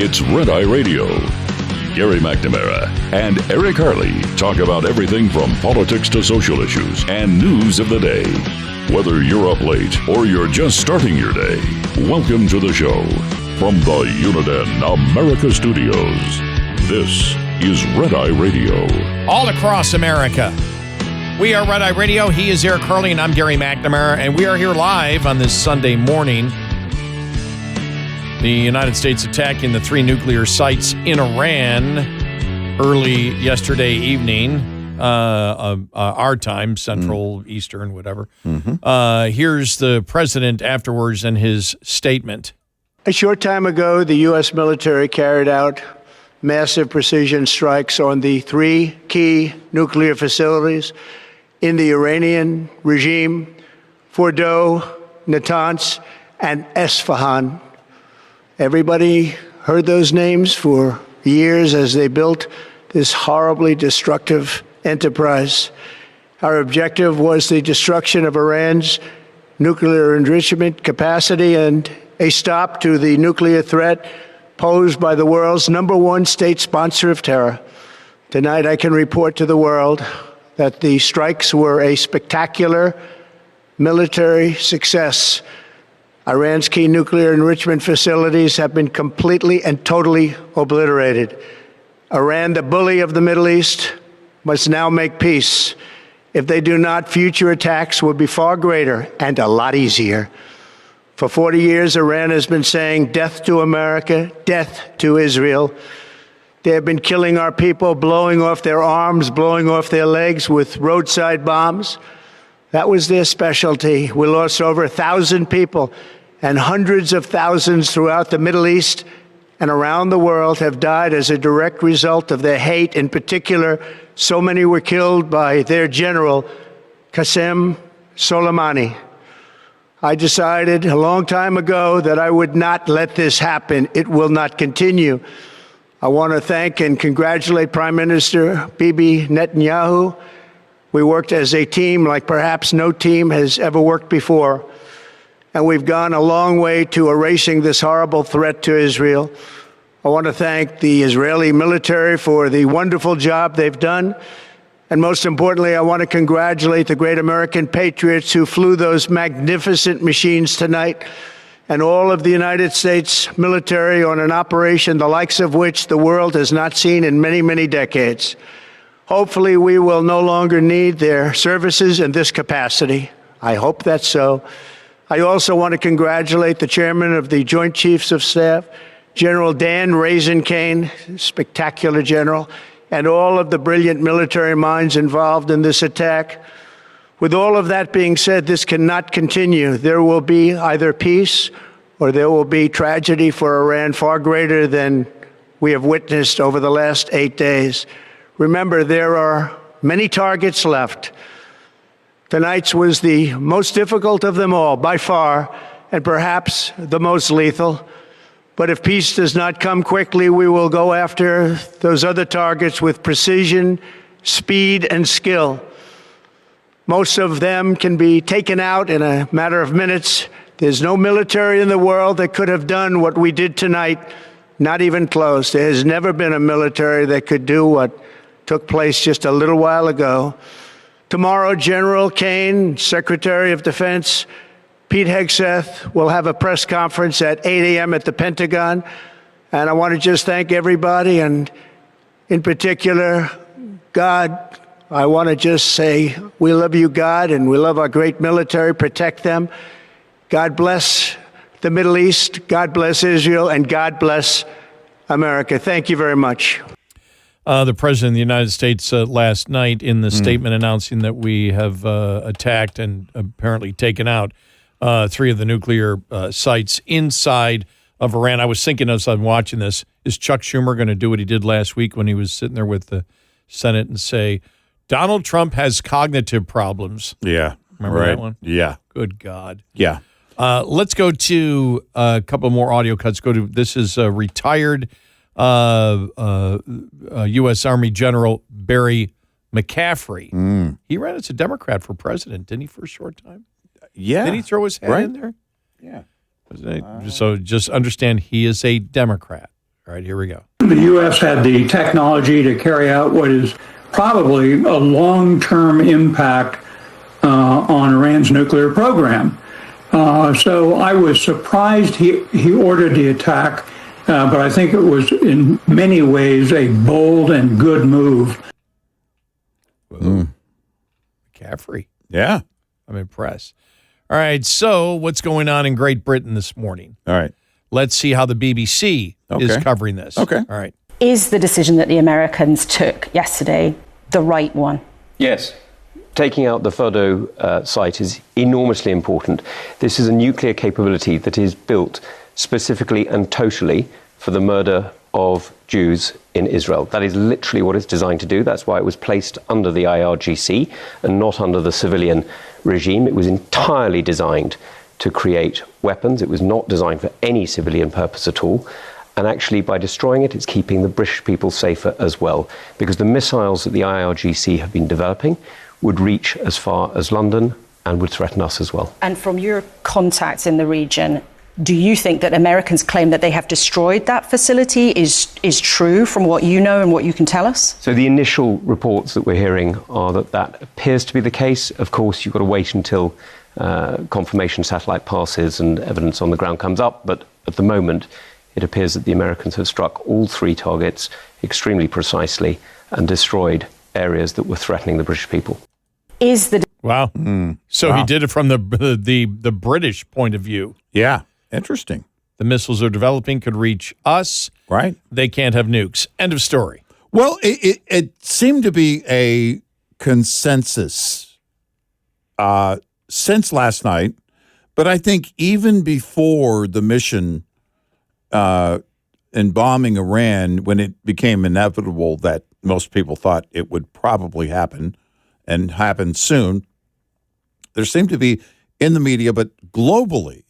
It's Red Eye Radio. Gary McNamara and Eric Harley talk about everything from politics to social issues and news of the day. Whether you're up late or you're just starting your day, welcome to the show. From the Uniden America Studios, this is Red Eye Radio. All across America. We are Red Eye Radio. He is Eric Harley, and I'm Gary McNamara, and we are here live on this Sunday morning. The United States attacking the 3 nuclear sites in Iran early yesterday evening, our time, Central, Eastern, whatever. Here's the president afterwards and his statement. A short time ago, the U.S. military carried out massive precision strikes on the 3 key nuclear facilities in the Iranian regime: Fordow, Natanz, and Esfahan. Everybody heard those names for years as they built this horribly destructive enterprise. Our objective was the destruction of Iran's nuclear enrichment capacity and a stop to the nuclear threat posed by the world's #1 state sponsor of terror. Tonight, I can report to the world that the strikes were a spectacular military success. Iran's key nuclear enrichment facilities have been completely and totally obliterated. Iran, the bully of the Middle East, must now make peace. If they do not, future attacks will be far greater and a lot easier. For 40 years, Iran has been saying death to America, death to Israel. They have been killing our people, blowing off their arms, blowing off their legs with roadside bombs. That was their specialty. We lost over 1,000 people, and hundreds of thousands throughout the Middle East and around the world have died as a direct result of their hate. In particular, so many were killed by their general, Qasem Soleimani. I decided a long time ago that I would not let this happen. It will not continue. I want to thank and congratulate Prime Minister Bibi Netanyahu. We worked as a team like perhaps no team has ever worked before. And we've gone a long way to erasing this horrible threat to Israel. I want to thank the Israeli military for the wonderful job they've done. And most importantly, I want to congratulate the great American patriots who flew those magnificent machines tonight, and all of the United States military on an operation the likes of which the world has not seen in many, many decades. Hopefully, we will no longer need their services in this capacity. I hope that's so. I also want to congratulate the chairman of the Joint Chiefs of Staff, General Dan Raisin Kane, spectacular general, and all of the brilliant military minds involved in this attack. With all of that being said, this cannot continue. There will be either peace or there will be tragedy for Iran far greater than we have witnessed over the last 8 days. Remember, there are many targets left. Tonight's was the most difficult of them all, by far, and perhaps the most lethal. But if peace does not come quickly, we will go after those other targets with precision, speed, and skill. Most of them can be taken out in a matter of minutes. There's no military in the world that could have done what we did tonight, not even close. There has never been a military that could do what took place just a little while ago. Tomorrow, General Kane, Secretary of Defense, Pete Hegseth will have a press conference at 8 a.m. at the Pentagon. And I want to just thank everybody, and in particular, God. I want to just say we love you, God, and we love our great military. Protect them. God bless the Middle East. God bless Israel, and God bless America. Thank you very much. The President of the United States last night in the statement announcing that we have attacked and apparently taken out 3 of the nuclear sites inside of Iran. I was thinking as I'm watching this, is Chuck Schumer going to do what he did last week when he was sitting there with the Senate and say, Donald Trump has cognitive problems? Yeah. Remember that one? Yeah. Good God. Yeah. Let's go to a couple more audio cuts. This is retired U.S. Army General Barry McCaffrey. He ran as a Democrat for president, didn't he, for a short time? Yeah. Did he throw his hat in there? Yeah. So just understand he is a Democrat. All right, here we go. The U.S. had the technology to carry out what is probably a long-term impact on Iran's nuclear program. So I was surprised he ordered the attack, but I think it was in many ways a bold and good move. McCaffrey. Yeah. I'm impressed. All right, so what's going on in Great Britain this morning? All right. Let's see how the BBC is covering this. Okay. All right. Is the decision that the Americans took yesterday the right one? Yes. Taking out the Fordo site is enormously important. This is a nuclear capability that is built specifically and totally for the murder of Jews in Israel. That is literally what it's designed to do. That's why it was placed under the IRGC and not under the civilian regime. It was entirely designed to create weapons. It was not designed for any civilian purpose at all. And actually, by destroying it, it's keeping the British people safer as well, because the missiles that the IRGC have been developing would reach as far as London and would threaten us as well. And from your contacts in the region, do you think that Americans claim that they have destroyed that facility is true from what you know and what you can tell us? So the initial reports that we're hearing are that appears to be the case. Of course, you've got to wait until confirmation satellite passes and evidence on the ground comes up. But at the moment, it appears that the Americans have struck all three targets extremely precisely and destroyed areas that were threatening the British people. Wow. So he did it from the British point of view. Yeah. Interesting. The missiles they're developing could reach us. Right. They can't have nukes. End of story. Well, it seemed to be a consensus since last night, but I think even before the mission in bombing Iran, when it became inevitable that most people thought it would probably happen and happen soon, there seemed to be in the media, but globally,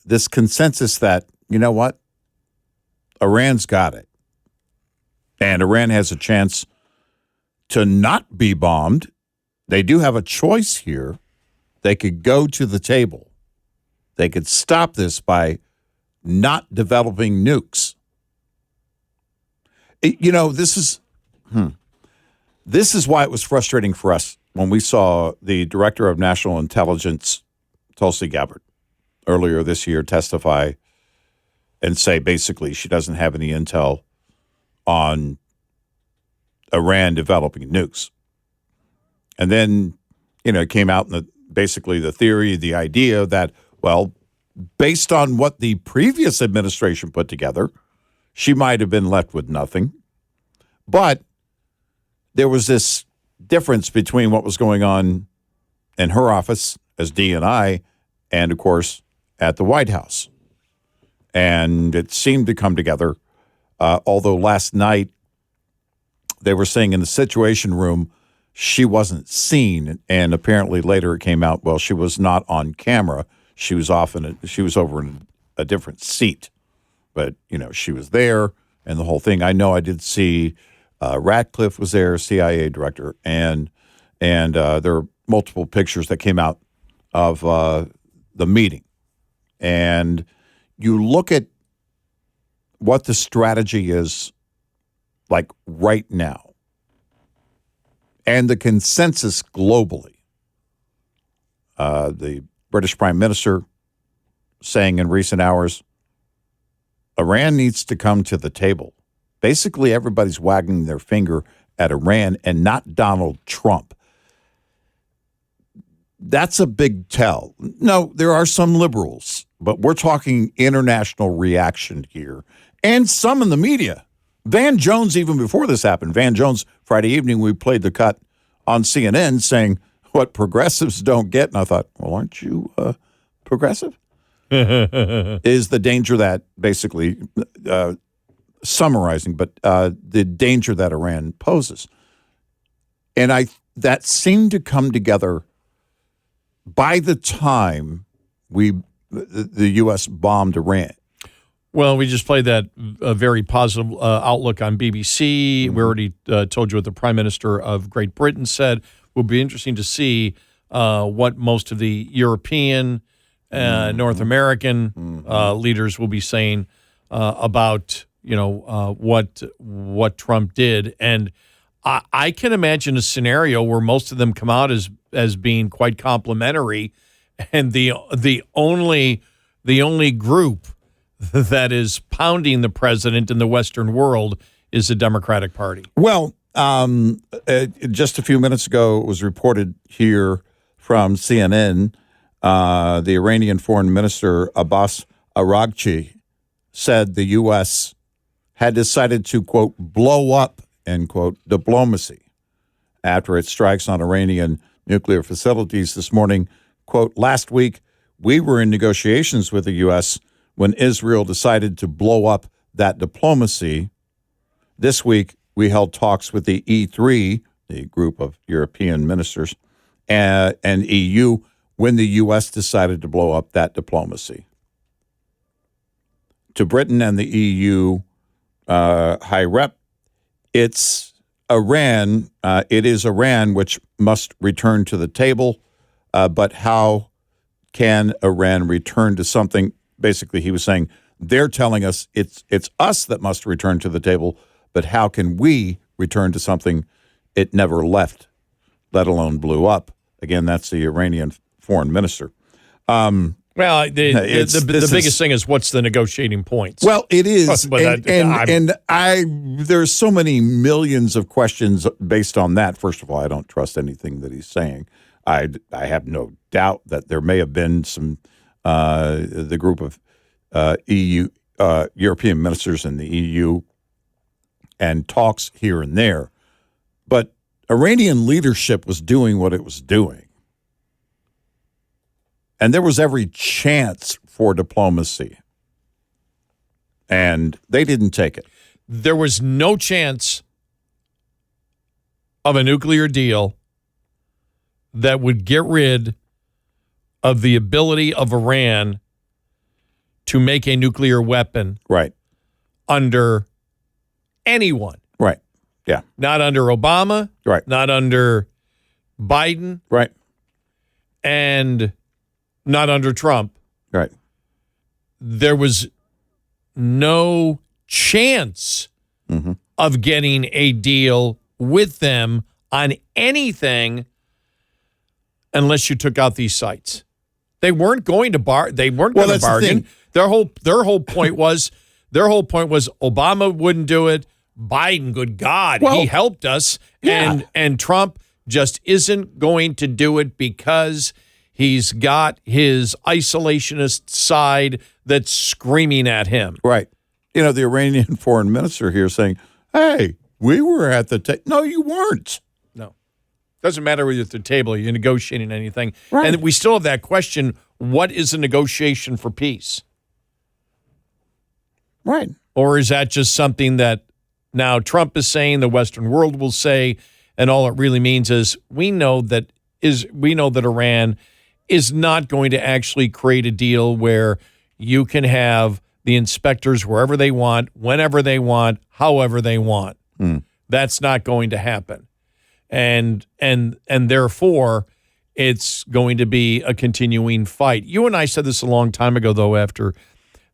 this consensus that, you know what, Iran's got it. And Iran has a chance to not be bombed. They do have a choice here. They could go to the table. They could stop this by not developing nukes. This is why it was frustrating for us when we saw the Director of National Intelligence, Tulsi Gabbard, earlier this year testify and say basically she doesn't have any intel on Iran developing nukes. And then, it came out in basically the theory, the idea that, well, based on what the previous administration put together, she might have been left with nothing. But there was this difference between what was going on in her office as DNI and, of course, at the White House. And it seemed to come together, although last night they were saying in the Situation Room she wasn't seen, and apparently later it came out, well, she was not on camera. She was she was over in a different seat. But, she was there and the whole thing. I know I did see Ratcliffe was there, CIA director, and there are multiple pictures that came out of the meeting. And you look at what the strategy is like right now and the consensus globally. The British Prime Minister saying in recent hours, Iran needs to come to the table. Basically, everybody's wagging their finger at Iran and not Donald Trump. That's a big tell. No, there are some liberals, but we're talking international reaction here. And some in the media. Van Jones, even before this happened, Van Jones, Friday evening, we played the cut on CNN saying what progressives don't get. And I thought, well, aren't you progressive? Is the danger that basically summarizing, but the danger that Iran poses. And that seemed to come together by the time the U.S. bombed Iran. Well, we just played that very positive outlook on BBC. We already told you what the Prime Minister of Great Britain said. It will be interesting to see what most of the European, North American leaders will be saying about what Trump did. And I can imagine a scenario where most of them come out as being quite complimentary, and the only group that is pounding the president in the Western world is the Democratic Party. Well, just a few minutes ago, it was reported here from CNN, the Iranian Foreign Minister Abbas Araghchi said the U.S. had decided to, quote, blow up, end quote, diplomacy after its strikes on Iranian nuclear facilities this morning. Quote, last week, we were in negotiations with the U.S. when Israel decided to blow up that diplomacy. This week, we held talks with the E3, the group of European ministers, and EU when the U.S. decided to blow up that diplomacy. To Britain and the EU high rep, it's Iran. It is Iran which must return to the table. But how can Iran return to something? Basically, he was saying they're telling us it's us that must return to the table. But how can we return to something it never left, let alone blew up? Again, that's the Iranian foreign minister. Well, the biggest thing is what's the negotiating points? Well, it is, But there's so many millions of questions based on that. First of all, I don't trust anything that he's saying. I have no doubt that there may have been some the group of EU European ministers in the EU and talks here and there, but Iranian leadership was doing what it was doing. And there was every chance for diplomacy. And they didn't take it. There was no chance of a nuclear deal that would get rid of the ability of Iran to make a nuclear weapon. Right. Under anyone. Right. Yeah. Not under Obama. Right. Not under Biden. Right. And not under Trump. Right. There was no chance of getting a deal with them on anything unless you took out these sites. They weren't going to going to bargain. Their whole point was Obama wouldn't do it. Biden, good God, he helped us. Yeah. And Trump just isn't going to do it because he's got his isolationist side that's screaming at him. Right. You know, the Iranian foreign minister here saying, hey, we were at the table. No, you weren't. No. Doesn't matter whether you're at the table, you're negotiating anything. Right. And we still have that question, what is a negotiation for peace? Right. Or is that just something that now Trump is saying, the Western world will say, and all it really means is we know that Iran is not going to actually create a deal where you can have the inspectors wherever they want, whenever they want, however they want. That's not going to happen. And therefore, it's going to be a continuing fight. You and I said this a long time ago, though, after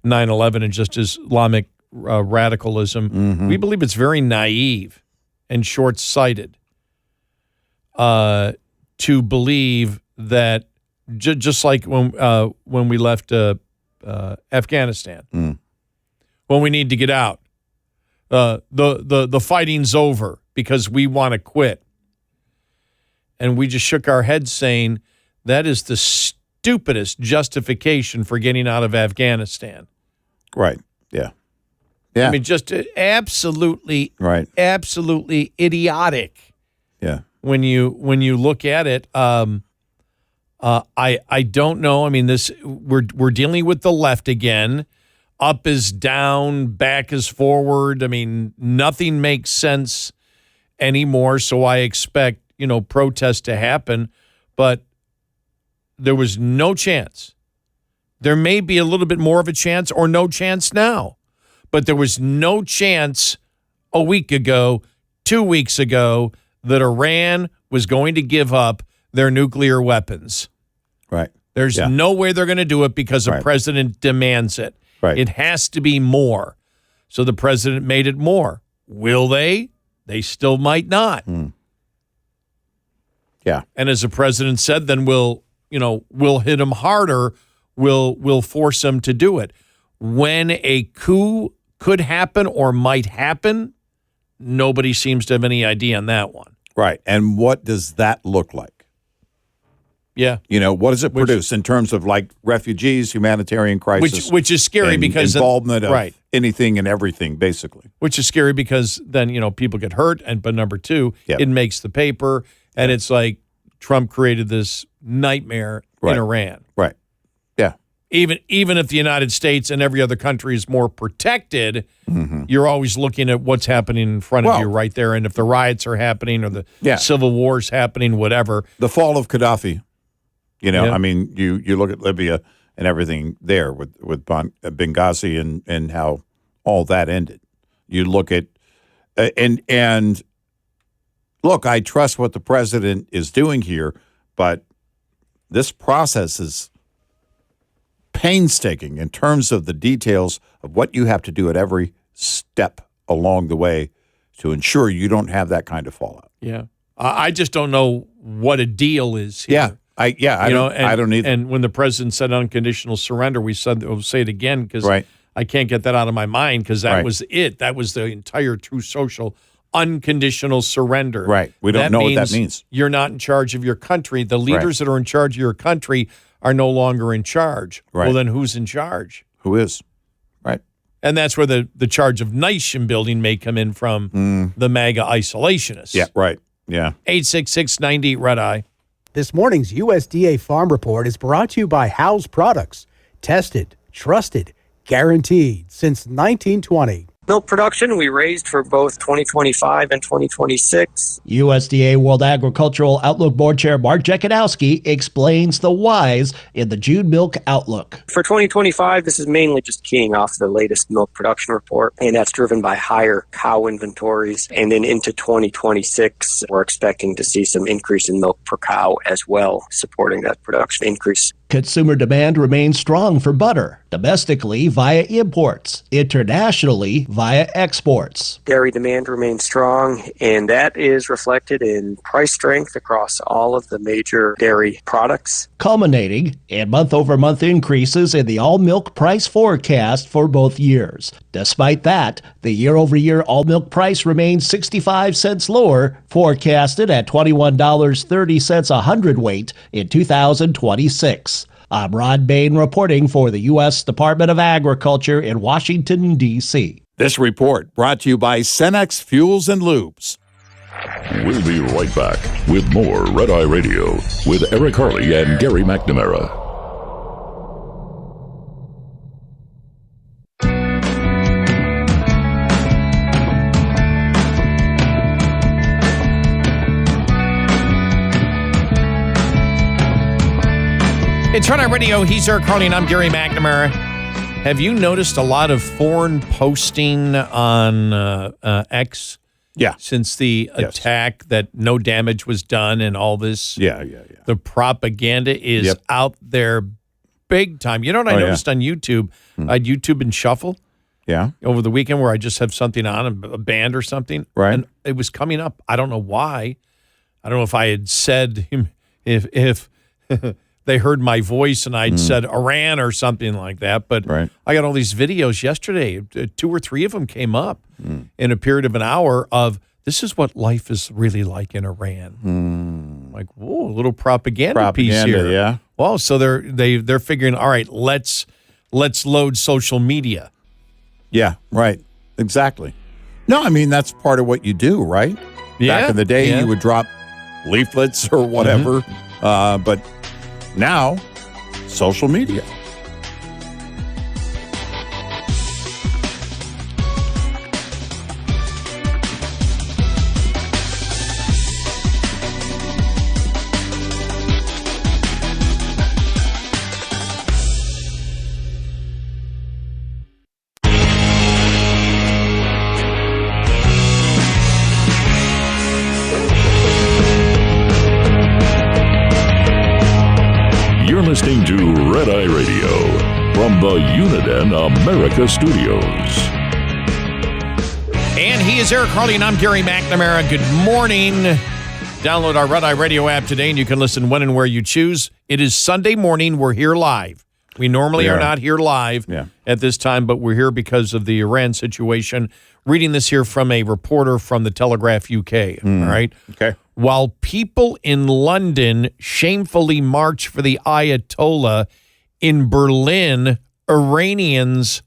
9/11 and just Islamic radicalism. We believe it's very naive and short-sighted to believe that just like when we left Afghanistan, when we need to get out, the fighting's over because we want to quit. And we just shook our heads saying that is the stupidest justification for getting out of Afghanistan. Right. Yeah. Yeah. I mean, just absolutely, right. Absolutely idiotic. Yeah. When you look at it, I don't know. I mean, we're dealing with the left again. Up is down, back is forward. I mean, nothing makes sense anymore. So I expect, protests to happen, but there was no chance. There may be a little bit more of a chance or no chance now, but there was no chance a week ago, 2 weeks ago, that Iran was going to give up their nuclear weapons. Right. There's no way they're going to do it because the Right. president demands it. Right. It has to be more. So the president made it more. Will they? They still might not. Yeah. And as the president said, then we'll hit them harder. We'll force them to do it. When a coup could happen or might happen, nobody seems to have any idea on that one. Right. And what does that look like? Yeah. What does it produce in terms of like refugees, humanitarian crisis? Which is scary because involvement of right. anything and everything, basically. Which is scary because then, people get hurt. But number two, it makes the paper. And it's like Trump created this nightmare in Iran. Right. Yeah. Even if the United States and every other country is more protected, you're always looking at what's happening in front of you right there. And if the riots are happening or the civil war's happening, whatever. The fall of Gaddafi. I mean, you look at Libya and everything there with Benghazi and how all that ended. You look at and look, I trust what the president is doing here, but this process is painstaking in terms of the details of what you have to do at every step along the way to ensure you don't have that kind of fallout. Yeah. I just don't know what a deal is here. Yeah. I don't either. And when the president said unconditional surrender, we'll say it again because I can't get that out of my mind because that was it. That was the entire Truth Social unconditional surrender. Right. We don't know what that means. You're not in charge of your country. The leaders that are in charge of your country are no longer in charge. Right. Well, then who's in charge? Who is? Right. And that's where the charge of nation building may come in from the MAGA isolationists. Yeah, right. Yeah. 866-98 Red Eye. This morning's USDA Farm Report is brought to you by House Products. Tested, trusted, guaranteed since 1920. Milk production we raised for both 2025 and 2026. USDA World Agricultural Outlook Board Chair Mark Jekanowski explains the whys in the June Milk Outlook. For 2025, this is mainly just keying off the latest milk production report, and that's driven by higher cow inventories. And then into 2026, we're expecting to see some increase in milk per cow as well, supporting that production increase. Consumer demand remains strong for butter, domestically via imports, internationally via exports. Dairy demand remains strong, and that is reflected in price strength across all of the major dairy products, culminating in month-over-month increases in the all-milk price forecast for both years. Despite that, the year-over-year all-milk price remains 65 cents lower, forecasted at $21.30 a hundredweight in 2026. I'm Rod Bain reporting for the U.S. Department of Agriculture in Washington, D.C. This report brought to you by Cenex Fuels and Lubes. We'll be right back with more Red Eye Radio with Eric Harley and Gary McNamara. It's Red Eye Radio. He's Eric Harley, and I'm Gary McNamara. Have you noticed a lot of foreign posting on X? Yeah. Since the attack that no damage was done and all this. Yeah. The propaganda is out there big time. You know what I noticed on YouTube? I had YouTube and Shuffle. Yeah. Over the weekend where I just have something on, a band or something. Right. And it was coming up. I don't know why. I don't know if I had said, if they heard my voice and I'd said Iran or something like that. But I got all these videos yesterday. 2 or 3 of them came up in a period of an hour of this is what life is really like in Iran. Like, whoa, a little propaganda piece here. Yeah. Well, so they're figuring, all right, let's load social media. Yeah, right. Exactly. No, I mean, that's part of what you do, right? Yeah. Back in the day, you would drop leaflets or whatever. But now, social media. Listening to Red Eye Radio from the Uniden America Studios. And he is Eric Harley, and I'm Gary McNamara. Good morning. Download our Red Eye Radio app today, and you can listen when and where you choose. It is Sunday morning. We're here live. We normally are not here live at this time, but we're here because of the Iran situation. Reading this here from a reporter from the Telegraph UK, all right? Okay. While people in London shamefully march for the Ayatollah, in Berlin, Iranians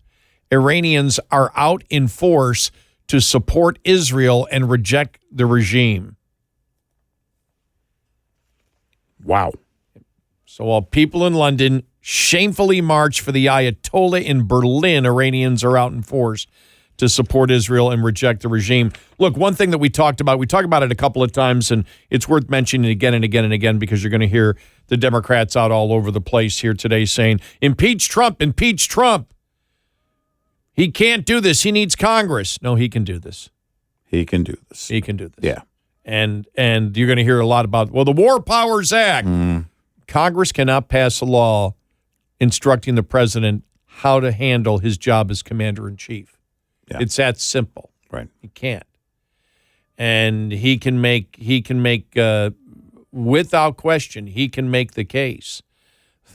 are out in force to support Israel and reject the regime. Wow. So while people in London shamefully march for the Ayatollah, in Berlin, Iranians are out in force to support Israel and reject the regime. Look, one thing that we talked about it a couple of times, and it's worth mentioning again and again and again, because you're going to hear the Democrats out all over the place here today saying, impeach Trump, impeach Trump. He can't do this. He needs Congress. No, he can do this. He can do this. He can do this. Yeah. And you're going to hear a lot about, well, the War Powers Act. Congress cannot pass a law instructing the president how to handle his job as commander-in-chief. Yeah. It's that simple. Right. He can't. And he can make without question, he can make the case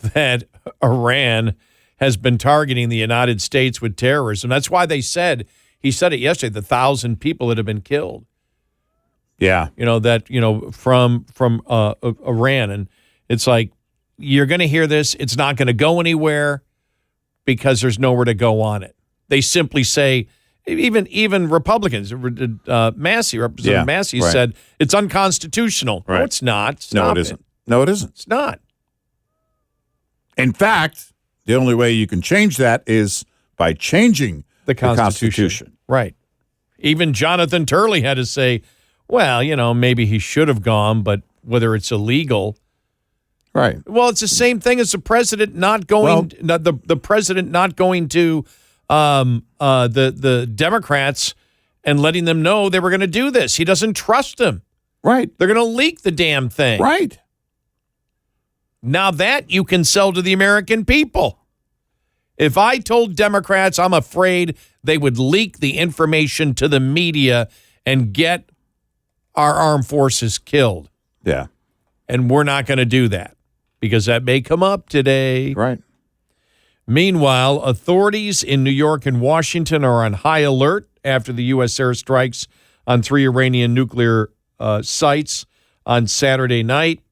that Iran has been targeting the United States with terrorism. That's why he said it yesterday, the 1,000 people that have been killed. Yeah. From Iran. And it's like, you're going to hear this. It's not going to go anywhere because there's nowhere to go on it. They simply say, even Republicans, Massey, Representative Massey said it's unconstitutional. Right. No, it's not. No, it isn't. No, it isn't. It's not. In fact, the only way you can change that is by changing the Constitution. Right. Even Jonathan Turley had to say, well, maybe he should have gone, but whether it's illegal. Right. Well, it's the same thing as the president not going, the president not going to the Democrats and letting them know they were going to do this. He doesn't trust them. Right. They're going to leak the damn thing. Right. Now that you can sell to the American people. If I told Democrats I'm afraid they would leak the information to the media and get our armed forces killed. Yeah. And we're not going to do that because that may come up today. Right. Meanwhile, authorities in New York and Washington are on high alert after the U.S. airstrikes on 3 Iranian nuclear sites on Saturday night.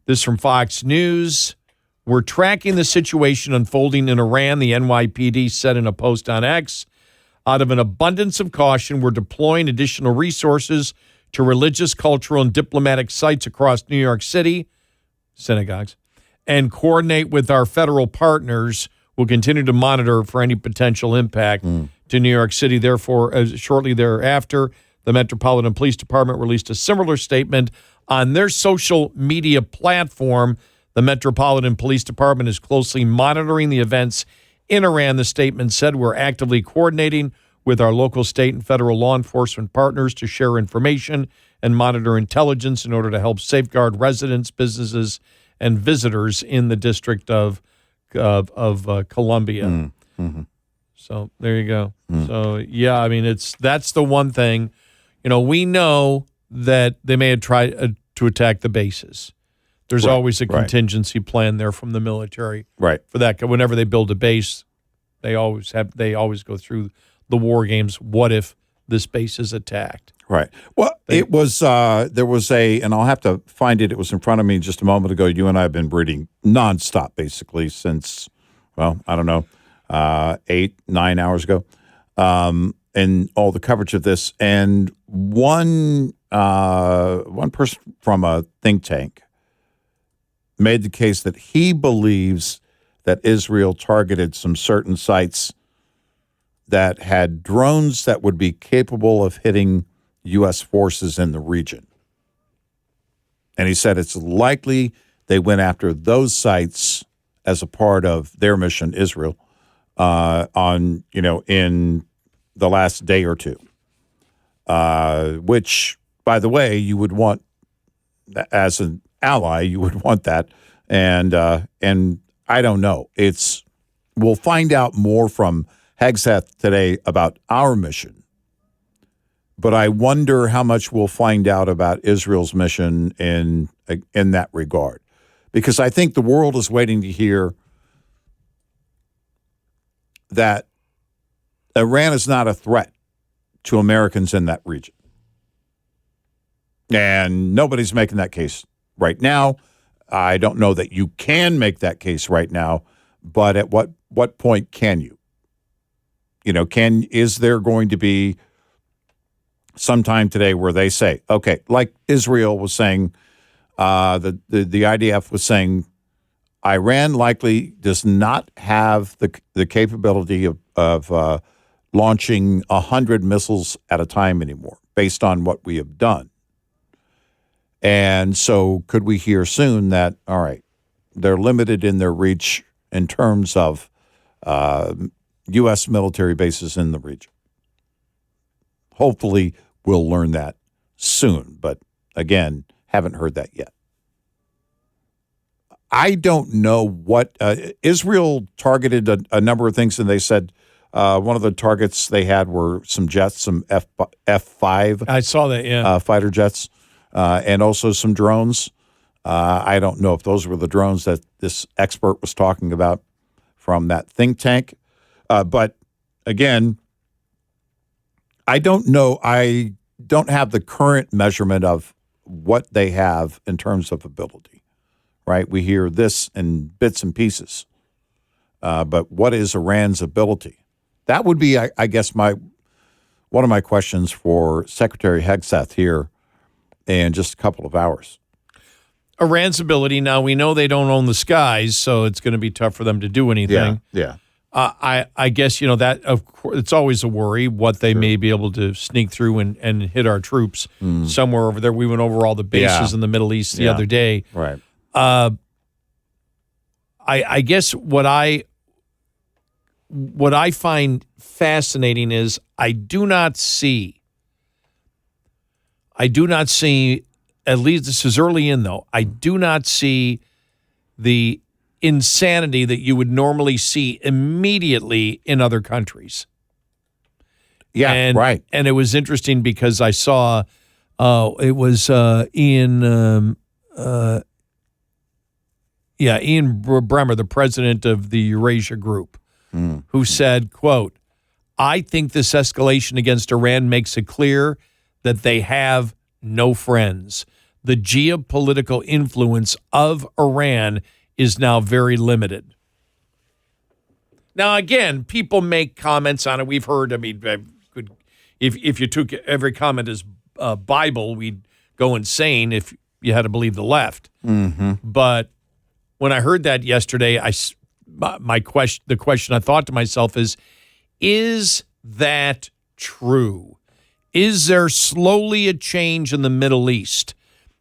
This from Fox News. We're tracking the situation unfolding in Iran, the NYPD said in a post on X. Out of an abundance of caution, we're deploying additional resources to religious, cultural, and diplomatic sites across New York City, synagogues, and coordinate with our federal partners. We'll continue to monitor for any potential impact to New York City. Therefore, shortly thereafter, the Metropolitan Police Department released a similar statement on their social media platform. The Metropolitan Police Department is closely monitoring the events in Iran. The statement said, we're actively coordinating with our local, state, and federal law enforcement partners to share information and monitor intelligence in order to help safeguard residents, businesses, and visitors in the District of Columbia. Mm-hmm. So there you go. So, yeah, I mean, that's the one thing. We know that they may have tried to attack the bases. There's always a contingency plan there from the military. Right. For that. Whenever they build a base, they always go through the war games. What if this base is attacked? Right. Well, it was, there was and I'll have to find it. It was in front of me just a moment ago. You and I have been reading nonstop, basically, since, well, I don't know, 8-9 hours ago, and all the coverage of this. And one person from a think tank made the case that he believes that Israel targeted some certain sites that had drones that would be capable of hitting U.S. forces in the region. And he said it's likely they went after those sites as a part of their mission, Israel, in the last day or two, which, by the way, you would want, as an ally, you would want that. And I don't know. We'll find out more from Hegseth today about our mission, But I wonder how much we'll find out about Israel's mission in that regard, because I think the world is waiting to hear that Iran is not a threat to Americans in that region. And nobody's making that case right now. I don't know that you can make that case right now, but at what point can you? Is there going to be sometime today where they say, okay, like Israel was saying, the IDF was saying, Iran likely does not have the capability of launching 100 missiles at a time anymore, based on what we have done. And so could we hear soon that, all right, they're limited in their reach in terms of U.S. military bases in the region? Hopefully we'll learn that soon, but again, haven't heard that yet. I don't know what Israel targeted a number of things, and they said one of the targets they had were some jets, some F-5. I saw that, yeah. Fighter jets, and also some drones. I don't know if those were the drones that this expert was talking about from that think tank. But again, I don't know. I don't have the current measurement of what they have in terms of ability, right? We hear this in bits and pieces. But what is Iran's ability? That would be, I guess, one of my questions for Secretary Hegseth here in just a couple of hours. Iran's ability, now we know they don't own the skies, so it's going to be tough for them to do anything. Yeah. I guess, that, of course, it's always a worry what they may be able to sneak through and hit our troops somewhere over there. We went over all the bases in the Middle East the other day. Right. I guess what I find fascinating is I do not see, at least this is early in though, I do not see the insanity that you would normally see immediately in other countries. Yeah, right. And it was interesting because I saw it was Ian Bremmer, the president of the Eurasia Group, who said, quote, "I think this escalation against Iran makes it clear that they have no friends. The geopolitical influence of Iran is now very limited." Now, again, people make comments on it. We've heard, if you took every comment as Bible, we'd go insane if you had to believe the left. Mm-hmm. But when I heard that yesterday, the question I thought to myself is that true? Is there slowly a change in the Middle East?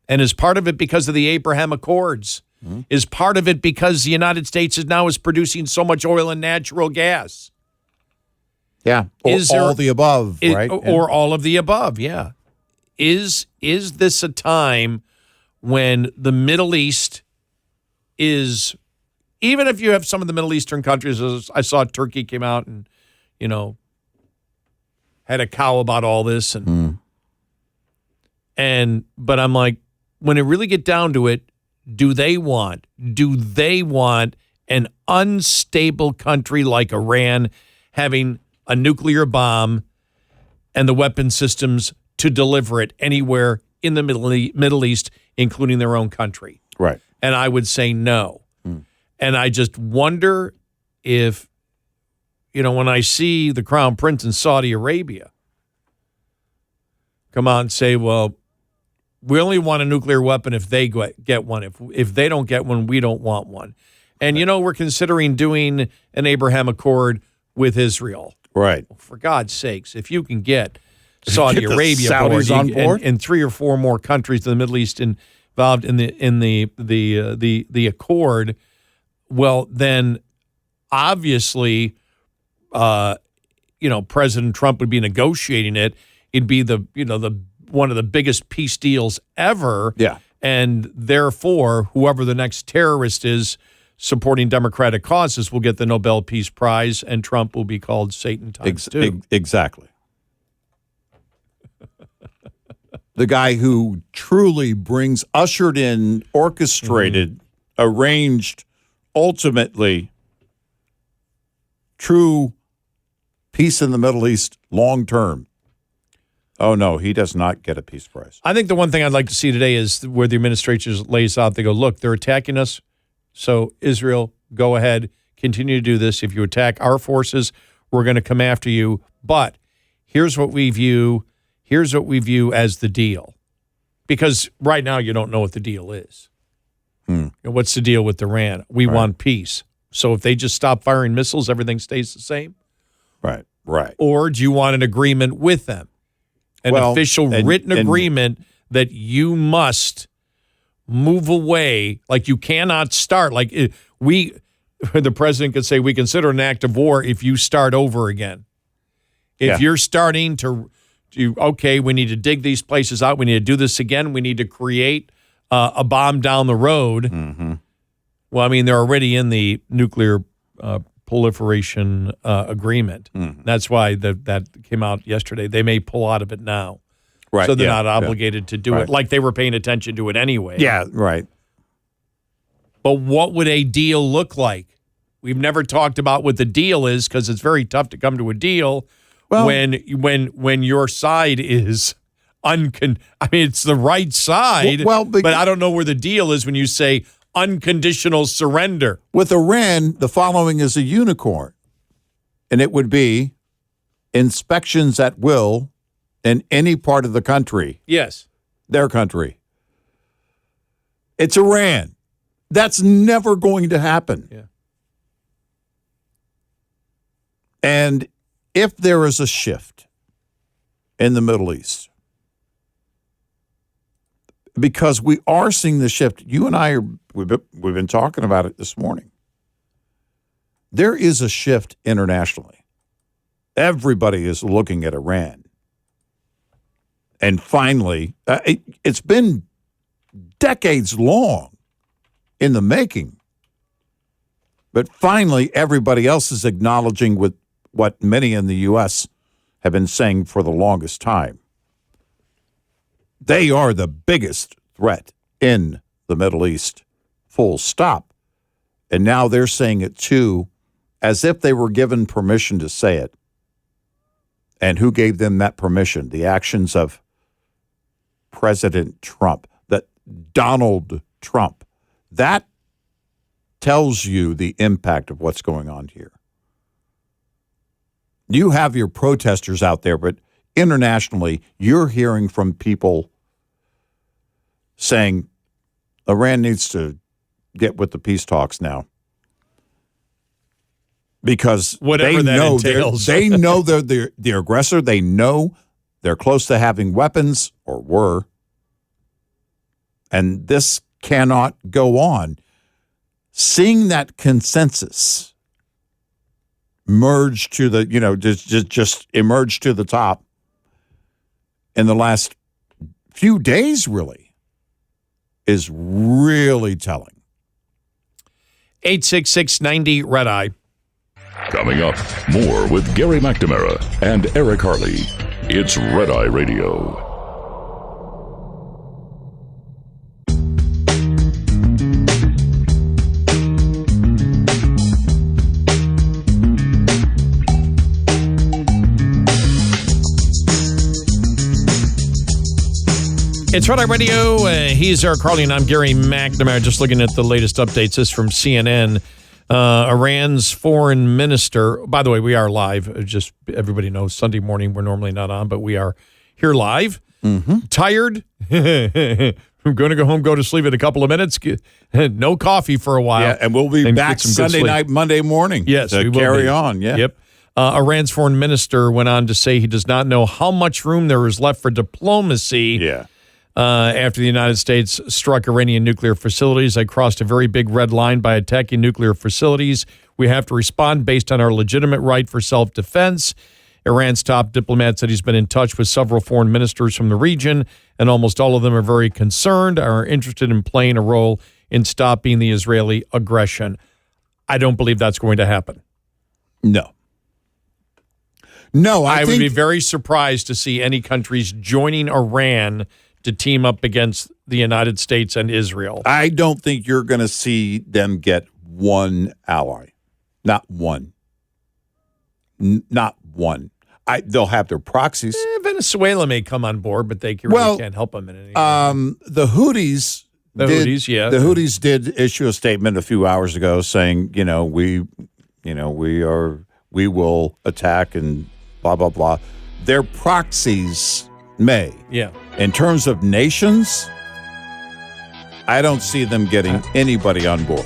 And is part of it because of the Abraham Accords? Is part of it because the United States is producing so much oil and natural gas? Yeah. All the above, right? Or all of the above, yeah. Is this a time when the Middle East is, even if you have some of the Middle Eastern countries, as I saw Turkey came out and, had a cow about all this. But I'm like, when it really get down to it, do they want an unstable country like Iran having a nuclear bomb and the weapon systems to deliver it anywhere in the Middle East, including their own country? Right. And I would say no. And I just wonder if, when I see the Crown Prince in Saudi Arabia come out and say, well, we only want a nuclear weapon if they get one. If they don't get one, we don't want one. And, we're considering doing an Abraham Accord with Israel. Right. For God's sakes, if you can get Saudi Arabia Saudis on board and 3 or 4 more countries in the Middle East involved in the accord, well, then obviously, President Trump would be negotiating it. It'd be the one of the biggest peace deals ever. Yeah. And therefore, whoever the next terrorist is supporting democratic causes will get the Nobel Peace Prize, and Trump will be called Satan times 2. Exactly. the guy who truly ushered in, orchestrated, arranged, ultimately true peace in the Middle East long term. Oh, no, he does not get a peace prize. I think the one thing I'd like to see today is where the administration lays out, they go, look, they're attacking us. So Israel, go ahead, continue to do this. If you attack our forces, we're going to come after you. But here's what we view as the deal. Because right now you don't know what the deal is. What's the deal with Iran? We want peace. So if they just stop firing missiles, everything stays the same? Right. Or do you want an agreement with them? An official written agreement that you must move away. Like you cannot start. Like the president could say, we consider an act of war if you start over again. If you're starting to, okay, we need to dig these places out. We need to do this again. We need to create a bomb down the road. Mm-hmm. Well, I mean, they're already in the nuclear proliferation agreement. Mm-hmm. That's why that came out yesterday. They may pull out of it now. Right. So they're not obligated to do it like they were paying attention to it anyway. Yeah, right. But what would a deal look like? We've never talked about what the deal is because it's very tough to come to a deal when your side is I mean, it's the right side, but I don't know where the deal is when you say unconditional surrender. With Iran, the following is a unicorn, and it would be inspections at will in any part of the country. Yes. Their country. It's Iran. That's never going to happen. Yeah. And if there is a shift in the Middle East, because we are seeing the shift, you and I we've been talking about it this morning. There is a shift internationally. Everybody is looking at Iran. And finally, it's been decades long in the making. But finally, everybody else is acknowledging with what many in the U.S. have been saying for the longest time. They are the biggest threat in the Middle East, full stop. And now they're saying it too, as if they were given permission to say it. And who gave them that permission? The actions of President Trump, that Donald Trump. That tells you the impact of what's going on here. You have your protesters out there, but internationally, you're hearing from people saying Iran needs to get with the peace talks now. Because whatever they know they know they're the aggressor. They know they're close to having weapons, or were. And this cannot go on. Seeing that consensus merge to the, just emerge to the top in the last few days, really, is really telling. 866-90-RED-EYE. Coming up, more with Gary McNamara and Eric Harley. It's Red Eye Radio. It's Red Eye Radio. He's Eric Harley, and I'm Gary McNamara. Just looking at the latest updates. This is from CNN. Iran's foreign minister, by the way, we are live. Just everybody knows Sunday morning we're normally not on, but we are here live. Mm-hmm. Tired. I'm going to go home, go to sleep in a couple of minutes. No coffee for a while. Yeah, and we'll be back Sunday night, Monday morning. Yes, to carry on. Yeah. Yep. Iran's foreign minister went on to say he does not know how much room there is left for diplomacy. Yeah. After the United States struck Iranian nuclear facilities. I crossed a very big red line by attacking nuclear facilities. We have to respond based on our legitimate right for self-defense. Iran's top diplomat said he's been in touch with several foreign ministers from the region, and almost all of them are very concerned, are interested in playing a role in stopping the Israeli aggression. I don't believe that's going to happen. No, I would be very surprised to see any countries joining Iran to team up against the United States and Israel. I don't think you're going to see them get one ally. Not one. Not one. They'll have their proxies. Venezuela may come on board, but they really can't help them in any way. The Houthis. The Houthis did issue a statement a few hours ago saying, we will attack and blah blah blah. Their proxies may. Yeah. In terms of nations, I don't see them getting anybody on board.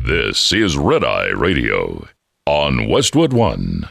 This is Red Eye Radio on Westwood One.